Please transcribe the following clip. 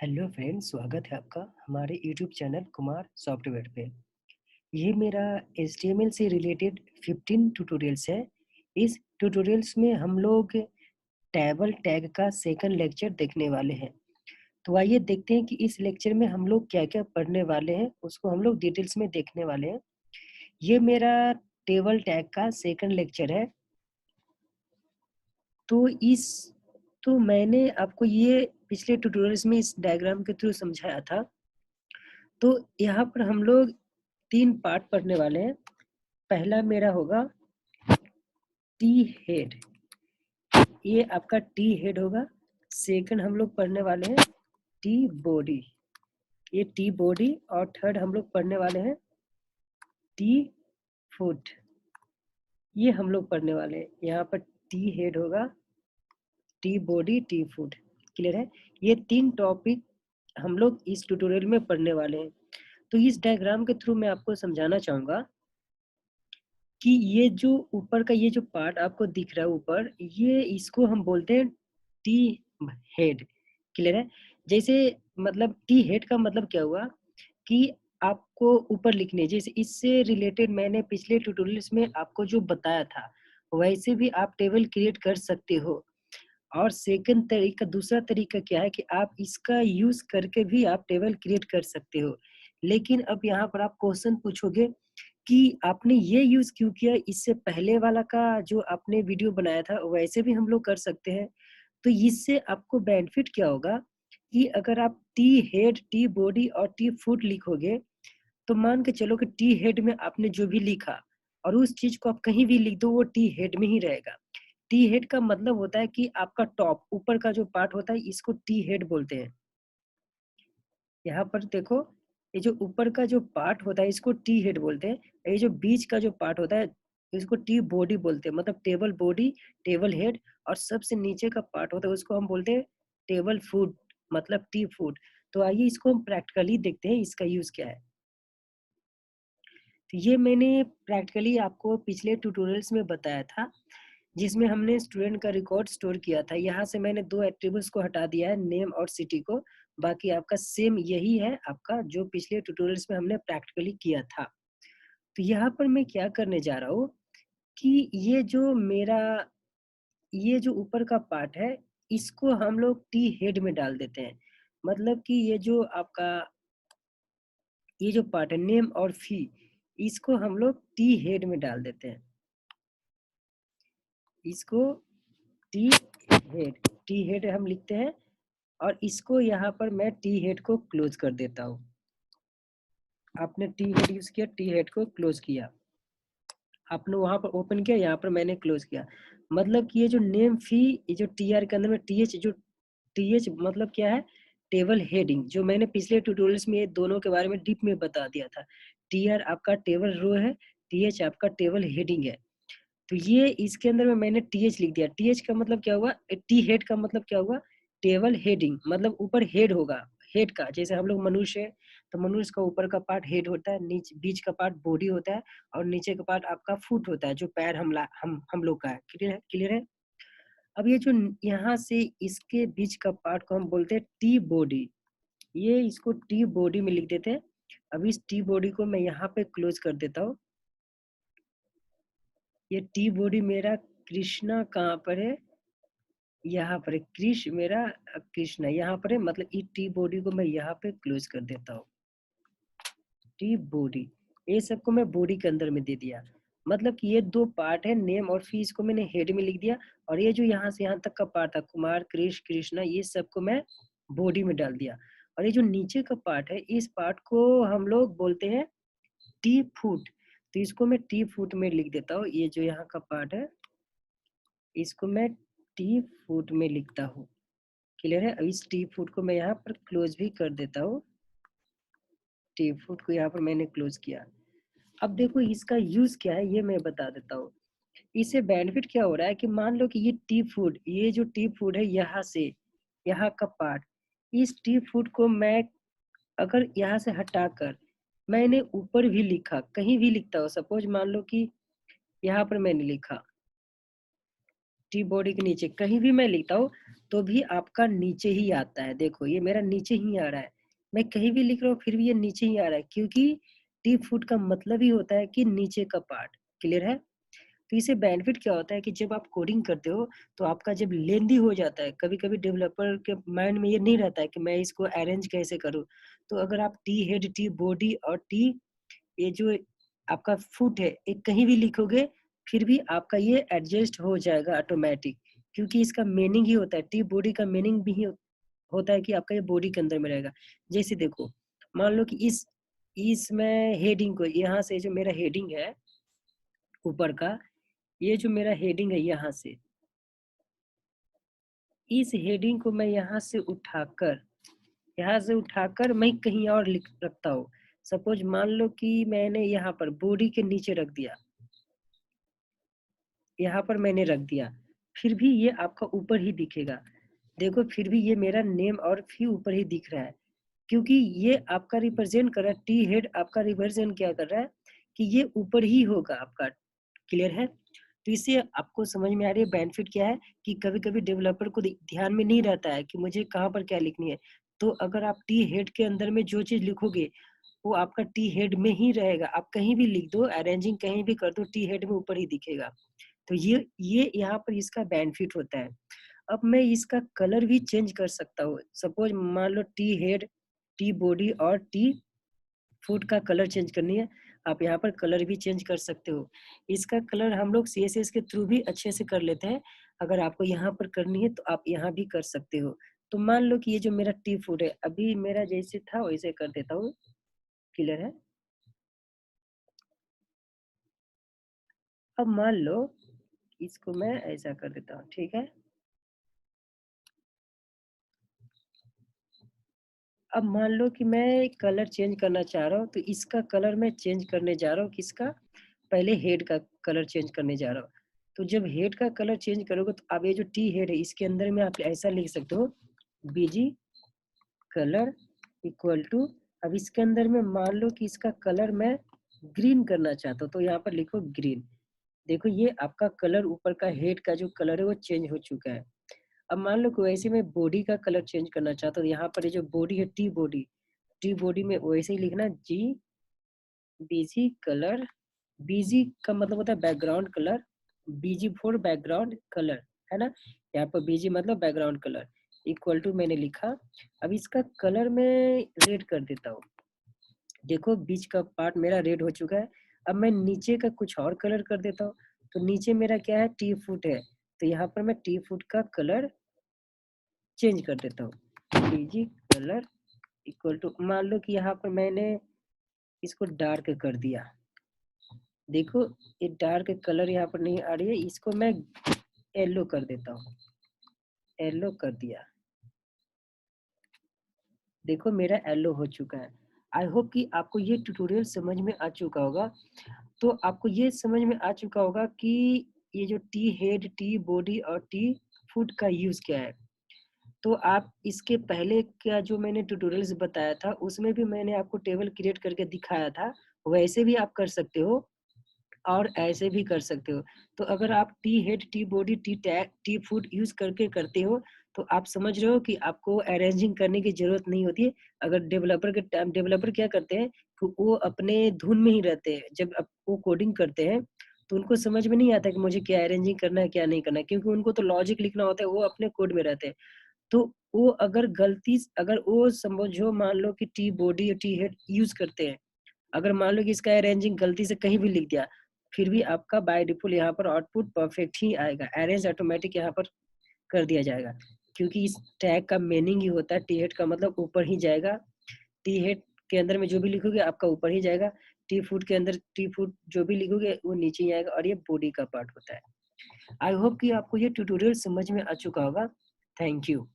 Hello friends, स्वागत है आपका हमारे यूट्यूब चैनल कुमार सॉफ्टवेयर पे। ये मेरा HTML से रिलेटेड 15 ट्यूटोरियल्स है। इस ट्यूटोरियल्स में हम लोग टेबल टैग का सेकंड लेक्चर देखने वाले हैं। तो आइए देखते हैं कि इस लेक्चर में हम लोग क्या-क्या पढ़ने वाले हैं, उसको हम लोग डिटेल्स में देखने वाले हैं। ये मेरा टेबल टैग का सेकंड लेक्चर है। तो इस तो मैंने आपको ये पिछले ट्यूटोरियल्स में इस डायग्राम के थ्रू समझाया था। तो यहाँ पर हम लोग 3 पार्ट पढ़ने वाले हैं। पहला मेरा होगा टी हेड, ये आपका टी हेड होगा। सेकंड हम लोग पढ़ने वाले हैं टी बॉडी, ये टी बॉडी। और थर्ड हम लोग पढ़ने वाले हैं टी फुट, ये हम लोग पढ़ने वाले हैं। यहाँ पर टी हेड होगा, T body, T foot. Clear है? ये 3 टॉपिक हम लोग इस ट्यूटोरियल में पढ़ने वाले हैं। तो इस डायग्राम के थ्रू मैं आपको समझाना चाहूँगा कि ये जो ऊपर का ये जो पार्ट आपको दिख रहा है ऊपर, ये इसको हम बोलते हैं टी हेड। क्लियर है? जैसे मतलब टी हेड का मतलब क्या हुआ कि आपको ऊपर लिखने, जैसे इससे रिलेटेड मैंने पिछले ट्यूटोरियल्स में आपको जो बताया था, वैसे भी आप टेबल क्रिएट कर सकते हो। और सेकंड तरीका, दूसरा तरीका क्या है कि आप इसका यूज़ करके भी आप टेबल क्रिएट कर सकते हो। लेकिन अब यहाँ पर आप क्वेश्चन पूछोगे कि आपने ये यूज़ क्यों किया? इससे पहले वाला का जो आपने वीडियो बनाया था, वैसे भी हम लोग कर सकते हैं। तो इससे आपको बेनिफिट क्या होगा कि अगर आप टी हेड, टी बॉडी और टी फुट लिखोगे, तो मान के चलो कि टी हेड में आपने जो भी लिखा और उस चीज़ को आप कहीं भी लिख दो, वो टी हेड में ही रहेगा। टी हेड का मतलब होता है कि आपका टॉप, ऊपर का जो पार्ट होता है, इसको टी हेड बोलते हैं। यहाँ पर देखो, ये जो ऊपर का जो पार्ट होता है, इसको टी हेड बोलते हैं। ये जो बीच का जो पार्ट होता है, इसको टी बॉडी बोलते हैं। मतलब टेबल बॉडी, टेबल हेड। और सबसे नीचे का पार्ट होता है, उसको हम बोलते हैं टेबल फुट, मतलब टी फुट। तो आइए इसको हम प्रैक्टिकली देखते हैं, इसका यूज़ क्या है। तो ये मैंने प्रैक्टिकली आपको पिछले ट्यूटोरियल्स में बताया था, जिसमें हमने स्टूडेंट का रिकॉर्ड स्टोर किया था। यहाँ से मैंने 2 एट्रिब्यूट्स को हटा दिया है, नेम और सिटी को। बाकी आपका सेम यही है, आपका जो पिछले ट्यूटोरियल्स में हमने प्रैक्टिकली किया था। तो यहाँ पर मैं क्या करने जा रहा हूँ कि ये जो ऊपर का पार्ट है, इसको हम लोग टी हेड में डाल देते हैं। मतलब कि ये जो पार्ट है नेम और फी, इसको हम लोग टी हेड में डाल देते हैं। इसको टी हेड हम लिखते हैं। और इसको यहाँ पर मैं टी हेड को क्लोज कर देता हूँ। आपने टी हेड यूज किया, टी हेड को क्लोज किया, आपने वहां पर ओपन किया, यहाँ पर मैंने क्लोज किया। मतलब कि ये जो नेम फी, ये जो टी आर के अंदर में टी एच मतलब क्या है? Table heading. जो मैंने पिछले ट्यूटोरियल्स में ये दोनों के बारे में डीप में बता दिया था। टी आर आपका टेबल रो है, टी एच आपका टेबल हेडिंग है। तो ये इसके अंदर में मैंने टी एच लिख दिया। टी एच का मतलब क्या हुआ? टी हेड का मतलब क्या हुआ? Table heading. मतलब ऊपर हेड होगा, हेड का। जैसे हम लोग मनुष्य है, तो मनुष्य का ऊपर का पार्ट हेड होता है, बीच का पार्ट बॉडी होता है, और नीचे का पार्ट आपका फुट होता है, जो पैर हम लोग का है। क्लियर है? क्लियर है? अब ये जो यहाँ से इसके बीच का पार्ट को हम बोलते हैं टी बॉडी। ये इसको टी बॉडी में लिख देते हैं। अब इस टी बॉडी को मैं यहाँ पे क्लोज कर देता हूँ। ये टी बॉडी मेरा कृष्णा कहाँ पर है? यहाँ पर है। कृष्णा यहाँ पर है। मतलब ई टी बॉडी को मैं यहाँ पे क्लोज कर देता हूँ। टी बॉडी, ये सबको मैं बॉडी के अंदर में दे दिया। मतलब कि ये 2 पार्ट है, नेम और फी, इसको मैंने हेड में लिख दिया। और ये जो यहाँ से यहाँ तक का पार्ट था, कुमार, कृष्णा, ये सबको मैं बॉडी में डाल दिया। और ये जो नीचे का पार्ट है, इस पार्ट को हम लोग बोलते हैं टी फुट। तो इसको मैं टी फुट में लिख देता हूँ। ये जो यहाँ का पार्ट है, इसको मैं टी फुट में लिखता हूँ। क्लियर है? इस टी फुट को मैं यहाँ पर क्लोज भी कर देता हूँ। टी फुट को यहाँ पर मैंने क्लोज किया। अब देखो इसका यूज क्या है, ये मैं बता देता हूँ। इससे बेनिफिट क्या हो रहा है कि मान लो कि ये जो टी फूड है, यहाँ से यहाँ का पार्ट, इस टी फूड को मैं अगर यहाँ से हटाकर मैंने ऊपर भी लिखा, कहीं भी लिखता हूँ, सपोज मान लो कि यहाँ पर मैंने लिखा टी बॉडी के नीचे कहीं भी मैं लिखता हूँ तो भी आपका नीचे ही आता है। देखो ये मेरा नीचे ही आ रहा है। मैं कहीं भी लिख रहा हूँ फिर भी ये नीचे ही आ रहा है क्योंकि टी फुट का मतलब ही होता है कि नीचे का पार्ट। क्लियर है? तो इससे बेनिफिट क्या होता है कि जब आप कोडिंग करते हो तो आपका जब लेंदी हो जाता है, कभी-कभी डेवलपर के माइंड में ये नहीं रहता है कि मैं इसको अरेंज कैसे करूँ। तो अगर आप टी हेड, टी बॉडी और टी ये जो आपका फुट है, ये कहीं भी लिखोगे, फिर भी आपका ये एडजस्ट हो जाएगा ऑटोमैटिक क्योंकि इसका मीनिंग ही होता है, टी बॉडी का मीनिंग भी ही होता है कि आपका ये बॉडी के अंदर में रहेगा। जैसे देखो, मान लो कि इस मैं हेडिंग को यहाँ से जो मेरा हेडिंग है ऊपर का, ये जो मेरा हेडिंग है इस हेडिंग को मैं यहाँ से उठाकर मैं कहीं और लिख रखता हूँ। सपोज मान लो कि मैंने यहाँ पर बॉडी के नीचे रख दिया, यहाँ पर मैंने रख दिया, फिर भी ये आपका ऊपर ही दिखेगा। देखो फिर भी ये मेरा नेम और फी ऊपर ही दिख रहा है क्योंकि ये आपका रिप्रेजेंट कर रहा है, टी हेड आपका रिप्रेजेंट क्या कर रहा है कि ये ऊपर ही होगा आपका। क्लियर है? तो इससे आपको समझ में आ रही है बेनिफिट क्या है कि कभी-कभी डेवलपर को ध्यान में नहीं रहता है कि मुझे कहाँ पर क्या लिखनी है। तो अगर आप टी हेड के अंदर में जो चीज़ लिखोगे, वो आपका टी हेड में ही रहेगा। आप कहीं भी लिख दो, अरेंजिंग कहीं भी कर दो, टी हेड में ऊपर ही दिखेगा। तो ये यहाँ पर इसका बेनिफिट होता है। अब मैं इसका कलर भी चेंज कर सकता हूँ। सपोज मान लो टी हेड, टी बॉडी और टी फूड का कलर चेंज करनी है, आप यहाँ पर कलर भी चेंज कर सकते हो। इसका कलर हम लोग सीएसएस के थ्रू भी अच्छे से कर लेते हैं। अगर आपको यहाँ पर करनी है तो आप यहाँ भी कर सकते हो। तो मान लो कि ये जो मेरा टी फूड है, अभी मेरा जैसे था वैसे कर देता हूँ। क्लियर है? अब मान लो इसको मैं ऐसा कर देता हूँ, ठीक है? अब मान लो कि मैं कलर चेंज करना चाह रहा हूँ, तो इसका कलर मैं चेंज करने जा रहा हूँ, किसका? पहले हेड का कलर चेंज करने जा रहा हूँ। तो जब हेड का कलर चेंज करोगे तो अब ये जो टी हेड है इसके अंदर में आप ऐसा लिख सकते हो, बीजी कलर इक्वल टू, अब इसके अंदर में मान लो कि इसका कलर मैं ग्रीन करना चाहता हूँ, तो यहाँ पर लिखो ग्रीन। देखो ये आपका कलर ऊपर का हेड का जो कलर है वो चेंज हो चुका है। अब मान लो कि वैसे मैं बॉडी का कलर चेंज करना चाहता हूँ, यहाँ पर ये जो बॉडी है टी बॉडी में वैसे ही लिखना जी बीजी कलर। बीजी का मतलब होता है background colour, BG for background colour, है ना? यहाँ पर बीजी मतलब बैकग्राउंड कलर इक्वल टू मैंने लिखा। अब इसका कलर मैं रेड कर देता हूँ। देखो बीच का पार्ट मेरा रेड हो चुका है। अब मैं नीचे का कुछ और कलर कर देता हूँ। तो नीचे मेरा क्या है, टी फुट है, तो यहाँ पर मैं टी फुट का कलर चेंज कर देता हूँ। बीजी कलर इक्वल टू, मान लो कि यहाँ पर मैंने इसको डार्क कर दिया। देखो ये डार्क कलर यहाँ पर नहीं आ रही है, इसको मैं येलो कर देता हूँ। येलो कर दिया। देखो मेरा येलो हो चुका है। आई होप कि आपको ये ट्यूटोरियल समझ में आ चुका होगा। तो आपको ये समझ में आ चुका होगा कि ये जो टी हेड, टी बॉडी और टी फुट का यूज़ क्या है। तो आप इसके पहले का जो मैंने ट्यूटोरियल्स बताया था, उसमें भी मैंने आपको टेबल क्रिएट करके दिखाया था। वैसे भी आप कर सकते हो और ऐसे भी कर सकते हो। तो अगर आप T head, T body, T tag, T food use करके करते हो, तो आप समझ रहे हो कि आपको अरेंजिंग करने की ज़रूरत नहीं होती है। अगर डेवलपर क्या करते हैं कि वो अपने धुन में ही रहते हैं। जब वो कोडिंग करते हैं, तो उनको समझ में नहीं आता कि मुझे क्या अरेंजिंग करना है, क्या नहीं करना है, क्योंकि उनको तो लॉजिक लिखना होता है, वो अपने कोड में रहते हैं। तो वो अगर वो समझो मान लो कि टी बॉडी और टी हेड यूज़ करते हैं, अगर मान लो कि इसका अरेंजिंग गलती से कहीं भी लिख दिया, फिर भी आपका बाय डिफ़ॉल्ट यहाँ पर आउटपुट परफेक्ट ही आएगा। अरेंज ऑटोमेटिक यहाँ पर कर दिया जाएगा, क्योंकि इस टैग का मीनिंग ही होता है टी हेड का मतलब ऊपर ही जाएगा। टी हेड के अंदर में जो भी लिखोगे आपका ऊपर ही जाएगा। टी फूड के अंदर टी फूड जो भी लिखोगे वो नीचे ही आएगा और ये बॉडी का पार्ट होता है। आई होप कि आपको ये ट्यूटोरियल समझ में आ चुका होगा। Thank you.